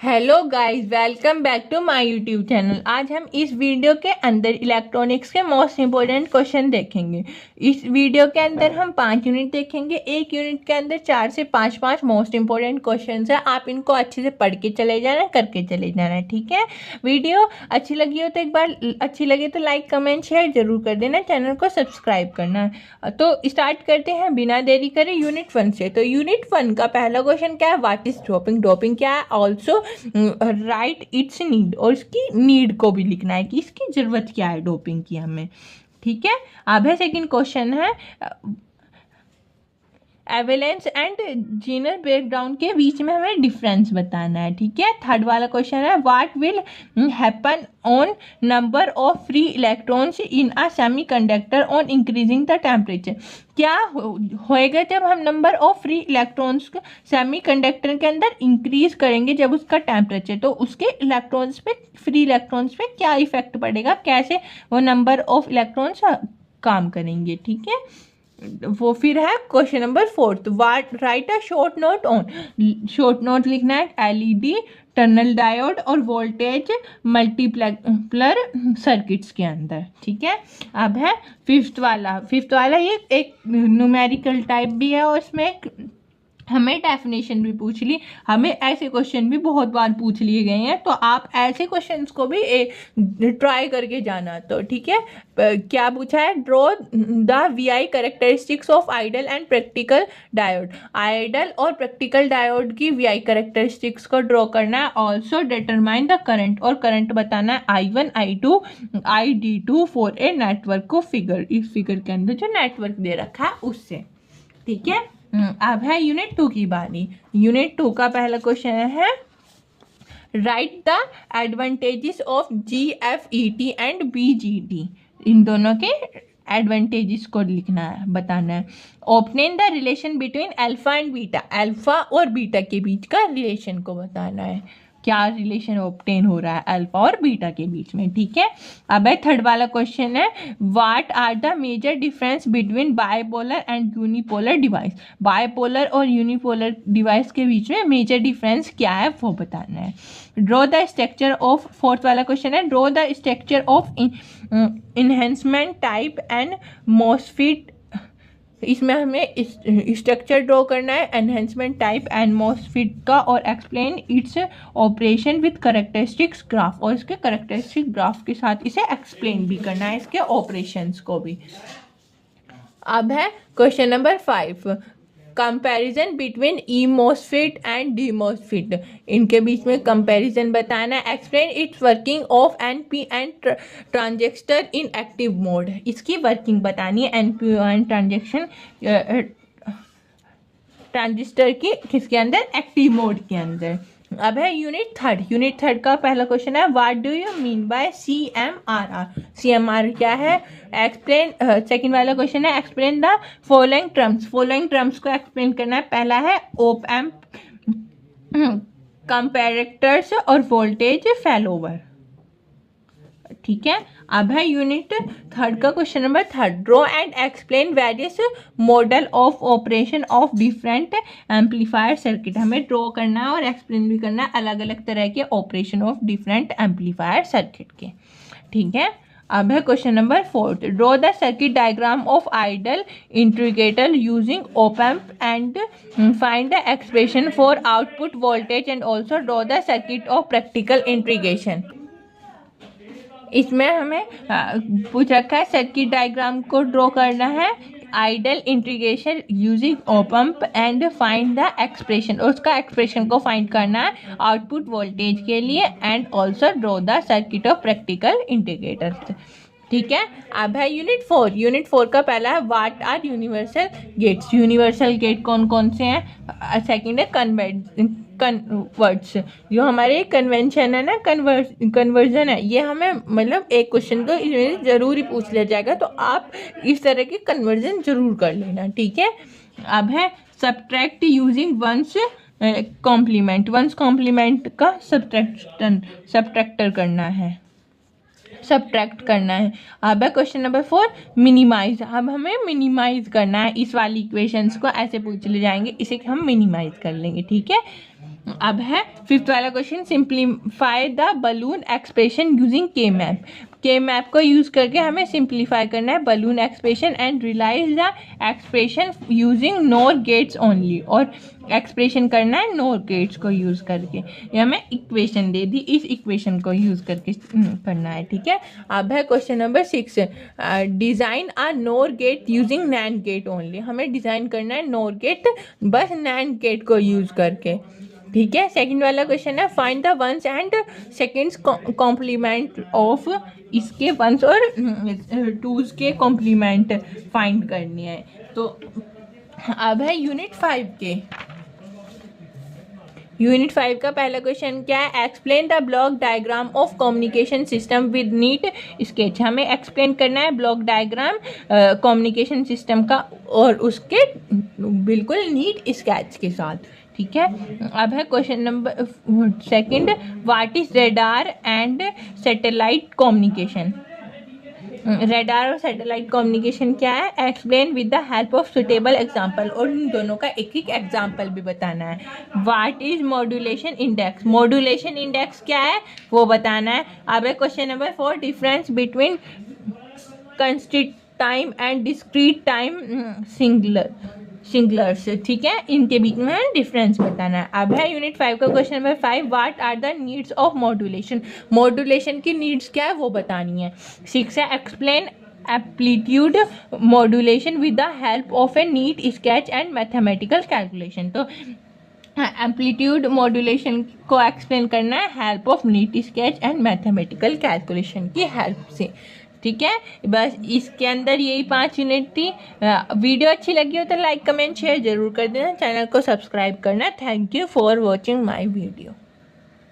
Hello guys, welcome back to my YouTube channel. आज हम इस वीडियो के अंदर इलेक्ट्रॉनिक्स के मोस्ट इंपॉर्टेंट क्वेश्चन देखेंगे। इस वीडियो के अंदर हम 5 यूनिट देखेंगे। एक यूनिट के अंदर 4 से 5 मोस्ट इंपॉर्टेंट क्वेश्चन है। आप इनको अच्छे से पढ़ के चले जाना, करके चले जाना, ठीक है। वीडियो अच्छी लगी हो तो एक बार अच्छी लगे तो लाइक कमेंट शेयर जरूर कर देना, चैनल को सब्सक्राइब करना। तो स्टार्ट करते हैं बिना देरी करे यूनिट 1 से। तो यूनिट 1 का पहला क्वेश्चन क्या है? What is doping? डोपिंग क्या है? ऑल्सो राइट इट्स नीड, और इसकी नीड को भी लिखना है कि इसकी ज़रूरत क्या है डोपिंग की हमें, ठीक है। अब है सेकंड क्वेश्चन है एवेलेंस एंड जीनर ब्रेकडाउन के बीच में हमें डिफरेंस बताना है, ठीक है। थर्ड वाला क्वेश्चन है what will happen on number of free electrons in a semiconductor on increasing the temperature. क्या होएगा जब हम number of free electrons semiconductor के अंदर इंक्रीज करेंगे जब उसका टेम्परेचर, तो उसके इलेक्ट्रॉन्स पे, फ्री इलेक्ट्रॉन्स पे क्या इफेक्ट पड़ेगा, कैसे वो नंबर ऑफ इलेक्ट्रॉन्स काम करेंगे, ठीक है। वो फिर है question number 4, what write a short note on. Short note लिखना है एलईडी, टनल डायोड और वोल्टेज मल्टीप्लर सर्किट्स के अंदर, ठीक है। अब है फिफ्थ वाला ये एक न्यूमेरिकल टाइप भी है और इसमें हमें डेफिनेशन भी पूछ ली। हमें ऐसे क्वेश्चन भी बहुत बार पूछ लिए गए हैं, तो आप ऐसे क्वेश्चंस को भी ट्राई करके जाना, तो ठीक है। क्या पूछा है? Draw the VI characteristics of ideal and practical diode. Ideal और प्रैक्टिकल डायोड की वीआई कैरेक्टरिस्टिक्स को ड्रॉ करना है। ऑल्सो डिटरमाइन द करंट, और करंट बताना है I1 I2 ID2 for a network को फिगर, इस फिगर के अंदर जो नेटवर्क दे रखा है उससे, ठीक है। अब है यूनिट 2 की बारी। यूनिट 2 का पहला क्वेश्चन है right the advantages of GFET and BGT। इन दोनों के एडवांटेजेस को लिखना है, बताना है। Opening the relation between alpha and beta, alpha और बीटा के बीच का रिलेशन को बताना है, क्या रिलेशन ऑब्टेन हो रहा है अल्फा और बीटा के बीच में, ठीक है। अब है थर्ड वाला क्वेश्चन है what are the major difference between bipolar and unipolar device. Bipolar और यूनिपोलर डिवाइस के बीच में मेजर डिफरेंस क्या है वो बताना है। Draw the structure of, fourth वाला क्वेश्चन है draw the structure of enhancement type and MOSFET. इसमें हमें स्ट्रक्चर ड्रॉ करना है एनहेंसमेंट टाइप एंड मॉसफेट का, और explain its operation with characteristics graph, और इसके करेक्टरिस्टिक ग्राफ के साथ इसे एक्सप्लेन भी करना है, इसके ऑपरेशंस को भी। अब है question number 5, comparison between E MOSFET and D MOSFET. इनके बीच में कंपैरिजन बताना है। Explain it's working of NP and transistor in active mode. इसकी वर्किंग बतानी है NP एंड ट्रांजिस्टर की किसके अंदर? एक्टिव मोड के अंदर। अब है यूनिट थर्ड का पहला क्वेश्चन है what do you mean by CMRR। CMRR क्या है? एक्सप्लेन। सेकंड वाला क्वेश्चन है explain the following terms. Following terms को एक्सप्लेन करना है। पहला है ऑप एम्प, कंपैरेटर्स और वोल्टेज फॉलोवर, ठीक है। अब है यूनिट थर्ड का question number 3, draw and explain various model of operation of different amplifier circuit. हमें ड्रॉ करना है और एक्सप्लेन भी करना है अलग अलग तरह के operation of different amplifier circuit के, ठीक है। अब है question number 4, draw the circuit diagram of ideal integrator using op amp and find the expression for output voltage and also draw the circuit of practical integration. इसमें हमें पूछ रखा है सर्किट डायग्राम को ड्रॉ करना है ideal integration using op amp and find the expression, और उसका एक्सप्रेशन को फाइंड करना है आउटपुट वोल्टेज के लिए, and also draw the circuit of practical integrators, ठीक है। अब है यूनिट 4 का पहला है what are universal gates. Universal gate कौन कौन से हैं? सेकंड है कन्वर्ट्स, जो हमारे कन्वेंशन है ना, कन्वर्जन है, ये हमें मतलब एक क्वेश्चन तो इसमें जरूर ही पूछ लिया जाएगा, तो आप इस तरह के कन्वर्जन जरूर कर लेना, ठीक है। अब है subtract using one's complement. One's complement का सब्ट्रैक्टर करना है, सब्ट्रैक्ट करना है। अब है क्वेश्चन नंबर 4, मिनिमाइज। अब हमें मिनिमाइज करना है, इस वाली इक्वेशंस को ऐसे पूछ ले जाएंगे, इसे हम मिनिमाइज कर लेंगे, ठीक है। अब है फिफ्थ वाला question, simplify the Boolean expression using K map. K map को यूज़ करके हमें सिंप्लीफाई करना है Boolean expression and realise the expression using NOR gates only, और एक्सप्रेशन करना है नोर गेट्स को यूज़ करके। ये हमें इक्वेशन दे दी, इस इक्वेशन को यूज़ करके करना है, ठीक है। अब है question number 6, design a NOR gate using NAND gate only. हमें डिज़ाइन करना है नोर गेट बस नैंड गेट को यूज़ करके, ठीक है। सेकंड वाला क्वेश्चन है find the one's and second's complement of, इसके वंस और टूज के कॉम्प्लीमेंट फाइंड करनी है। तो अब है यूनिट 5 के, यूनिट 5 का पहला क्वेश्चन क्या है, explain the block diagram of communication system with NEET sketch. हमें एक्सप्लेन करना है ब्लॉक डायग्राम कम्युनिकेशन सिस्टम का और उसके बिल्कुल नीट स्केच के साथ, ठीक है। अब है question number second, what is radar and satellite communication. Radar और सैटेलाइट कम्युनिकेशन क्या है, explain with the help of suitable example, और इन दोनों का एक एक एग्जांपल भी बताना है। What is modulation index, modulation index क्या है वो बताना है। अब है question number 4, difference between constraint time and discrete time signals, ठीक है, इनके बीच में डिफरेंस बताना है। अब है यूनिट 5 का question number 5, what are the needs of modulation. Modulation की नीड्स क्या है वो बतानी है। 6 है explain amplitude modulation with the help of a neat sketch and mathematical calculation. तो एम्पलीट्यूड मॉड्यूलेशन को एक्सप्लेन करना है help of neat sketch and mathematical calculation की हेल्प से, ठीक है। बस इसके अंदर यही 5 यूनिट थी। वीडियो अच्छी लगी हो तो लाइक कमेंट शेयर जरूर कर देना, चैनल को सब्सक्राइब करना। Thank you for watching my video.